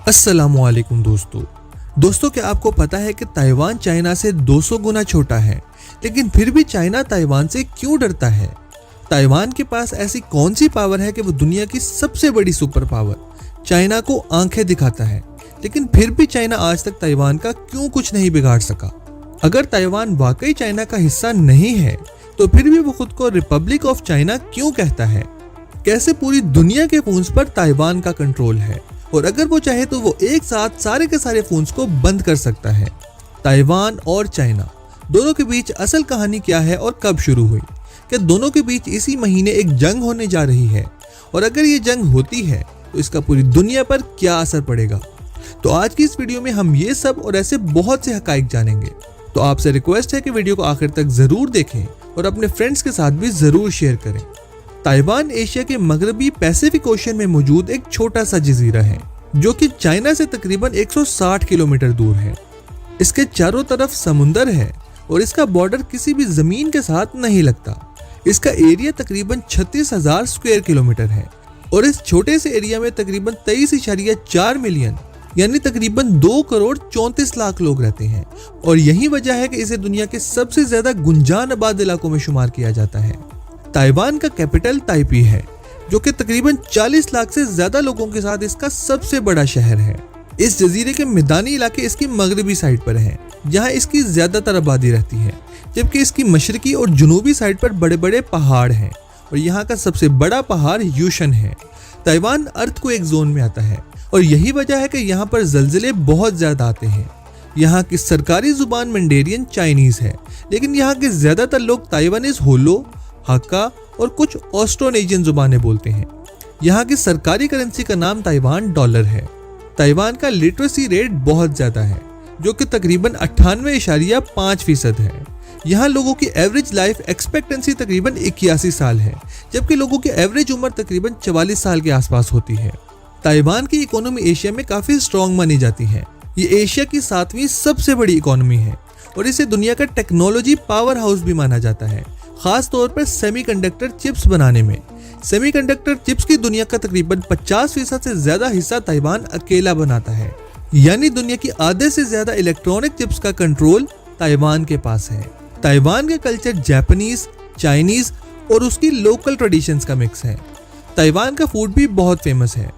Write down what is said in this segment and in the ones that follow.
अस्सलामुअलैकुम दोस्तों क्या आपको पता है कि ताइवान चाइना से 200 गुना छोटा है, लेकिन फिर भी चाइना ताइवान से क्यों डरता है? ताइवान के पास ऐसी कौन सी पावर है कि वो दुनिया की सबसे बड़ी सुपर पावर चाइना को आंखें दिखाता है, लेकिन फिर भी चाइना आज तक ताइवान का क्यों कुछ नहीं बिगाड़ सका? अगर ताइवान वाकई चाइना का हिस्सा नहीं है तो फिर भी वो खुद को रिपब्लिक ऑफ चाइना क्यों कहता है? कैसे पूरी दुनिया के फोन्स पर ताइवान का कंट्रोल है और अगर वो चाहे तो वो एक साथ सारे के सारे फोन्स को बंद कर सकता है? ताइवान और चाइना दोनों के बीच असल कहानी क्या है और कब शुरू हुई? क्या दोनों के बीच इसी महीने एक जंग होने जा रही है? और अगर ये जंग होती है तो इसका पूरी दुनिया पर क्या असर पड़ेगा? तो आज की इस वीडियो में हम ये सब और ऐसे बहुत से हकाइक जानेंगे। तो आपसे रिक्वेस्ट है कि वीडियो को आखिर तक जरूर देखें और अपने फ्रेंड्स के साथ भी जरूर शेयर करें। ताइवान एशिया के मगरबी पैसिफिक ओशन में मौजूद एक छोटा सा जजीरा है जो कि चाइना से तकरीबन 160 किलोमीटर दूर है। इसके चारों तरफ समुंदर है और इसका बॉर्डर किसी भी जमीन के साथ नहीं लगता। इसका एरिया तकरीबन 36,000 स्क्वायर किलोमीटर है और इस छोटे से एरिया में तकरीबन 23.4 मिलियन यानी तकरीबन 2 करोड़ 34 लाख लोग रहते हैं। और यही वजह है कि इसे दुनिया के सबसे ज्यादा गुंजान आबाद इलाकों में शुमार किया जाता है। ताइवान का कैपिटल ताइपी है जो कि तकरीबन 40 लाख से ज्यादा लोगों के साथ इसका सबसे बड़ा शहर है। इस जजीरे के मैदानी इलाके इसकी मगरबी साइड पर हैं, जहां इसकी ज्यादातर आबादी रहती है, जबकि इसकी मशरकी और जुनूबी साइड पर बड़े बड़े पहाड़ हैं और यहाँ का सबसे बड़ा पहाड़ यूशन है। ताइवान अर्थक्वेक जोन में आता है और यही वजह है कि यहाँ पर जलजिले बहुत ज्यादा आते हैं। यहाँ की सरकारी जुबान मैंडेरियन चाइनीज है, लेकिन यहाँ के ज्यादातर लोग ताइवानीज होलो, हक्का और कुछ ऑस्ट्रोनेशियन जुबानें बोलते हैं। यहाँ की सरकारी करेंसी का नाम ताइवान डॉलर है। ताइवान का लिटरेसी रेट बहुत ज्यादा है जो कि तकरीबन 98.5% है। यहाँ लोगों की एवरेज लाइफ एक्सपेक्टेंसी तकरीबन 81 साल है, जबकि लोगों की एवरेज उम्र तकरीबन 44 साल के आसपास होती है। ताइवान की इकोनॉमी एशिया में काफी स्ट्रॉन्ग मानी जाती है। ये एशिया की 7वीं सबसे बड़ी इकोनॉमी है और इसे दुनिया का टेक्नोलॉजी पावर हाउस भी माना जाता है, खास तौर पर सेमीकंडक्टर चिप्स बनाने में। सेमीकंडक्टर चिप्स की दुनिया का तकरीबन 50% से ज्यादा हिस्सा ताइवान अकेला बनाता है, यानी दुनिया की आधे से ज्यादा इलेक्ट्रॉनिक चिप्स का कंट्रोल ताइवान के पास है। ताइवान का कल्चर जापानीज, चाइनीज और उसकी लोकल ट्रेडिशंस का मिक्स है। ताइवान का फूड भी बहुत फेमस है।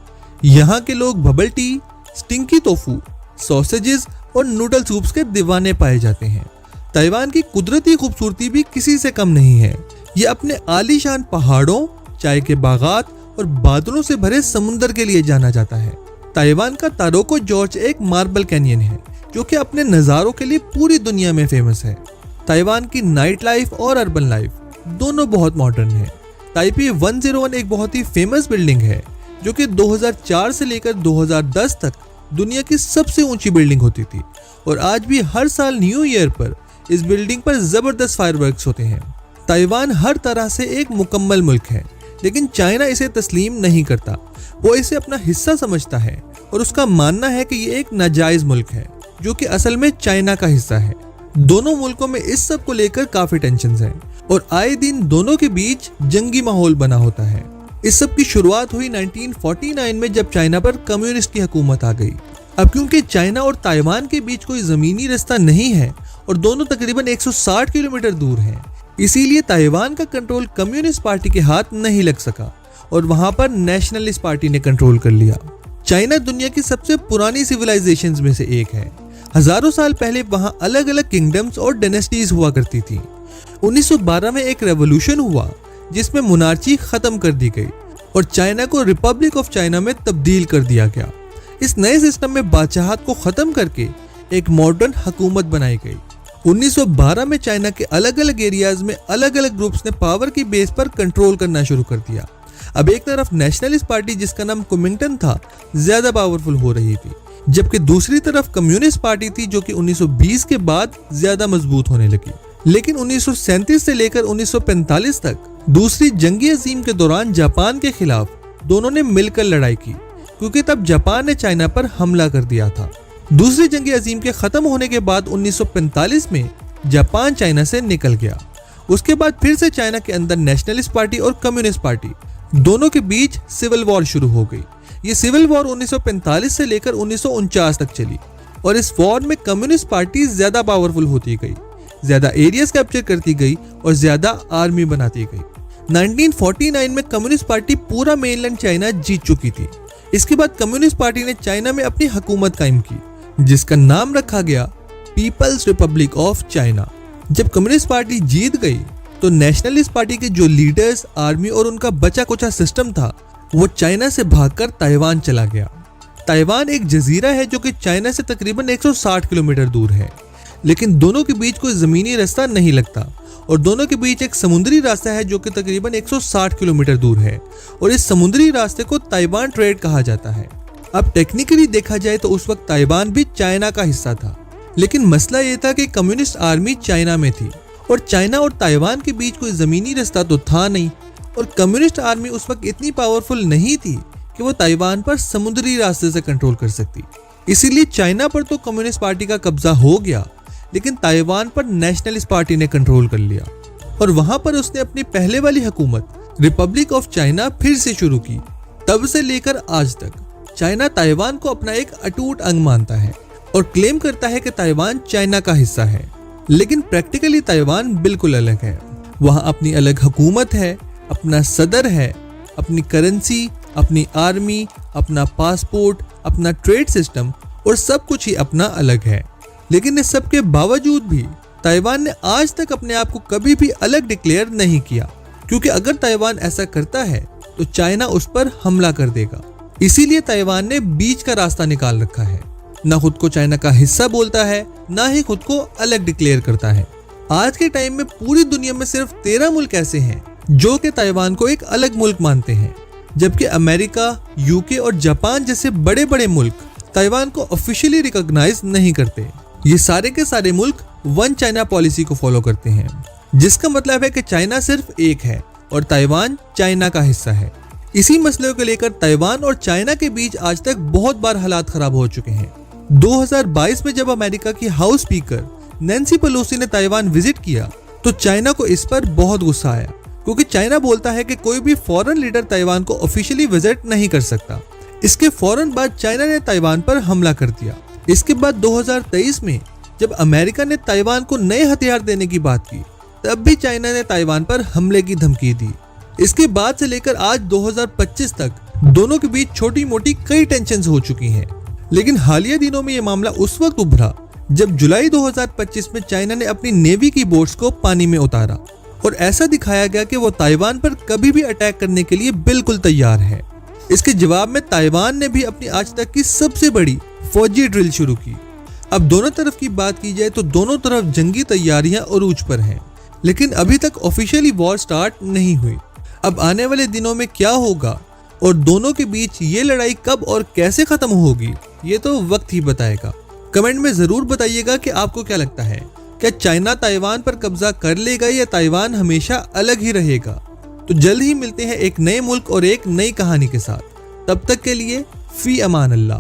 यहाँ के लोग bubble tea, stinky tofu, sausages और नूडल सूप्स के दीवाने पाए जाते हैं। ताइवान की कुदरती खूबसूरती भी किसी से कम नहीं है। ये अपने आलीशान पहाड़ों, चाय के बागात और बादलों से भरे समुंदर के लिए जाना जाता है। ताइवान का तारोको जॉर्ज एक मार्बल कैनियन है जो कि अपने नज़ारों के लिए पूरी दुनिया में फेमस है। ताइवान की नाइट लाइफ और अर्बन लाइफ दोनों बहुत मॉडर्न है। ताइपी 101 एक बहुत ही फेमस बिल्डिंग है जो कि 2004 से लेकर 2010 तक दुनिया की सबसे ऊंची बिल्डिंग होती थी और आज भी हर साल न्यू ईयर पर इस बिल्डिंग पर जबरदस्त फायरवर्क्स होते हैं। ताइवान हर तरह से एक मुकम्मल मुल्क है, लेकिन चाइना इसे तस्लीम नहीं करता। वो इसे अपना हिस्सा समझता है और उसका मानना है कि ये एक नाजायज मुल्क है जो कि असल में चाइना का हिस्सा है। दोनों मुल्कों में इस सब को लेकर काफी टेंशन है और आए दिन दोनों के बीच जंगी माहौल बना होता है। इस सब की शुरुआत हुई 1949 में जब चाइना पर कम्युनिस्ट की हुकूमत आ गई। अब क्योंकि चाइना और ताइवान के बीच कोई जमीनी रास्ता नहीं है और दोनों तकरीबन 160 किलोमीटर दूर हैं, इसीलिए ताइवान का कंट्रोल कम्युनिस्ट पार्टी के हाथ नहीं लग सका और वहां पर नेशनलिस्ट पार्टी ने कंट्रोल कर लिया। चाइना दुनिया की सबसे पुरानी सिविलाइजेशंस में से एक है। हजारों साल पहले वहां अलग अलग किंगडम्स और डायनेस्टीज हुआ करती थी। 1912 में एक रेवोल्यूशन हुआ जिसमें मोनार्ची खत्म कर दी गई और चाइना को रिपब्लिक ऑफ चाइना में तब्दील कर दिया गया। इस नए सिस्टम में बादशाहत को खत्म करके एक मॉडर्न हुकूमत बनाई गई। 1912 में चाइना के अलग अलग एरियाज में अलग अलग ग्रुप्स ने पावर की बेस पर कंट्रोल करना शुरू कर दिया। अब एक तरफ नेशनलिस्ट पार्टी जिसका नाम कुमिंगटन था ज्यादा पावरफुल हो रही थी, जबकि दूसरी तरफ कम्युनिस्ट पार्टी थी जो कि 1920 के बाद ज्यादा मजबूत होने लगी। लेकिन 1937 से लेकर 1945 तक दूसरी जंगी अजीम के दौरान जापान के खिलाफ दोनों ने मिलकर लड़ाई की, क्योंकि तब जापान ने चाइना पर हमला कर दिया था। दूसरी जंग अजीम के खत्म होने के बाद 1945 में जापान चाइना से निकल गया। उसके बाद फिर से चाइना के अंदर नेशनलिस्ट पार्टी और कम्युनिस्ट पार्टी दोनों के बीच सिविल वॉर शुरू हो गई। ये सिविल वॉर 1945 से लेकर 1949 तक चली और इस वॉर में कम्युनिस्ट पार्टी ज्यादा पावरफुल होती गई, ज्यादा एरियाज कैप्चर करती गई और ज्यादा आर्मी बनाती गई। 1949 में कम्युनिस्ट पार्टी पूरा मेनलैंड चाइना जीत चुकी थी। इसके बाद कम्युनिस्ट पार्टी ने चाइना में अपनी हुकूमत कायम की, जिसका नाम रखा गया पीपल्स रिपब्लिक ऑफ चाइना। जब कम्युनिस्ट पार्टी जीत गई तो नेशनलिस्ट पार्टी के जो लीडर्स, आर्मी और उनका बचा कुचा सिस्टम था वो चाइना से भागकर ताइवान चला गया। ताइवान एक जजीरा है जो कि चाइना से तकरीबन 160 किलोमीटर दूर है, लेकिन दोनों के बीच कोई जमीनी रास्ता नहीं लगता और दोनों के बीच एक समुद्री रास्ता है जो कि तकरीबन 160 किलोमीटर दूर है और इस समुद्री रास्ते को ताइवान ट्रेड कहा जाता है। अब टेक्निकली देखा जाए तो उस वक्त ताइवान भी चाइना का हिस्सा था, लेकिन मसला ये था कि कम्युनिस्ट आर्मी चाइना में थी और चाइना और ताइवान के बीच कोई जमीनी रास्ता तो था नहीं और कम्युनिस्ट आर्मी उस वक्त इतनी पावरफुल नहीं थी कि वो ताइवान पर समुद्री रास्ते से कंट्रोल कर सकती। इसीलिए चाइना पर तो कम्युनिस्ट पार्टी का कब्जा हो गया, लेकिन ताइवान पर नेशनलिस्ट पार्टी ने कंट्रोल कर लिया और वहां पर उसने अपनी पहले वाली हुकूमत रिपब्लिक ऑफ चाइना फिर से शुरू की। तब से लेकर आज तक चाइना ताइवान को अपना एक अटूट अंग मानता है और क्लेम करता है कि ताइवान चाइना का हिस्सा है, लेकिन प्रैक्टिकली ताइवान बिल्कुल अलग है। वहां अपनी अलग हुकूमत है, अपना सदर है, अपनी करेंसी, अपनी आर्मी, अपना पासपोर्ट, अपना ट्रेड सिस्टम और सब कुछ ही अपना अलग है। लेकिन इस सब के बावजूद भी ताइवान ने आज तक अपने आप को कभी भी अलग डिक्लेयर नहीं किया, क्योंकि अगर ताइवान ऐसा करता है तो चाइना उस पर हमला कर देगा। इसीलिए ताइवान ने बीच का रास्ता निकाल रखा है, ना खुद को चाइना का हिस्सा बोलता है, ना ही खुद को अलग डिक्लेयर करता है। आज के टाइम में पूरी दुनिया में सिर्फ 13 मुल्क ऐसे हैं जो कि ताइवान को एक अलग मुल्क मानते हैं, जबकि अमेरिका, यूके और जापान जैसे बड़े बड़े मुल्क ताइवान को ऑफिशियली रिकॉग्नाइज नहीं करते। ये सारे के सारे मुल्क वन चाइना पॉलिसी को फॉलो करते हैं, जिसका मतलब है कि चाइना सिर्फ एक है और ताइवान चाइना का हिस्सा है। इसी मसले को लेकर ताइवान और चाइना के बीच आज तक बहुत बार हालात खराब हो चुके हैं। 2022 में जब अमेरिका की हाउस स्पीकर नैन्सी पेलोसी ने ताइवान विजिट किया तो चाइना को इस पर बहुत गुस्सा आया, क्योंकि चाइना बोलता है कि कोई भी फॉरेन लीडर ताइवान को ऑफिशियली विजिट नहीं कर सकता। इसके फौरन बाद चाइना ने ताइवान पर हमला कर दिया। इसके बाद 2023 में जब अमेरिका ने ताइवान को नए हथियार देने की बात की, तब भी चाइना ने ताइवान पर हमले की धमकी दी। इसके बाद से लेकर आज 2025 तक दोनों के बीच छोटी मोटी कई टेंशन्स हो चुकी हैं। लेकिन हालिया दिनों में यह मामला उस वक्त उभरा जब जुलाई 2025 में चाइना ने अपनी नेवी की बोट्स को पानी में उतारा और ऐसा दिखाया गया कि वो ताइवान पर कभी भी अटैक करने के लिए बिल्कुल तैयार है। इसके जवाब में ताइवान ने भी अपनी आज तक की सबसे बड़ी फौजी ड्रिल शुरू की। अब दोनों तरफ की बात की जाए तो दोनों तरफ जंगी तैयारियां उरूज पर हैं, लेकिन अभी तक ऑफिशियली वॉर स्टार्ट नहीं हुई। अब आने वाले दिनों में क्या होगा और दोनों के बीच ये लड़ाई कब और कैसे खत्म होगी, ये तो वक्त ही बताएगा। कमेंट में जरूर बताइएगा कि आपको क्या लगता है, क्या चाइना ताइवान पर कब्जा कर लेगा या ताइवान हमेशा अलग ही रहेगा। तो जल्द ही मिलते हैं एक नए मुल्क और एक नई कहानी के साथ। तब तक के लिए फी अमान अल्लाह।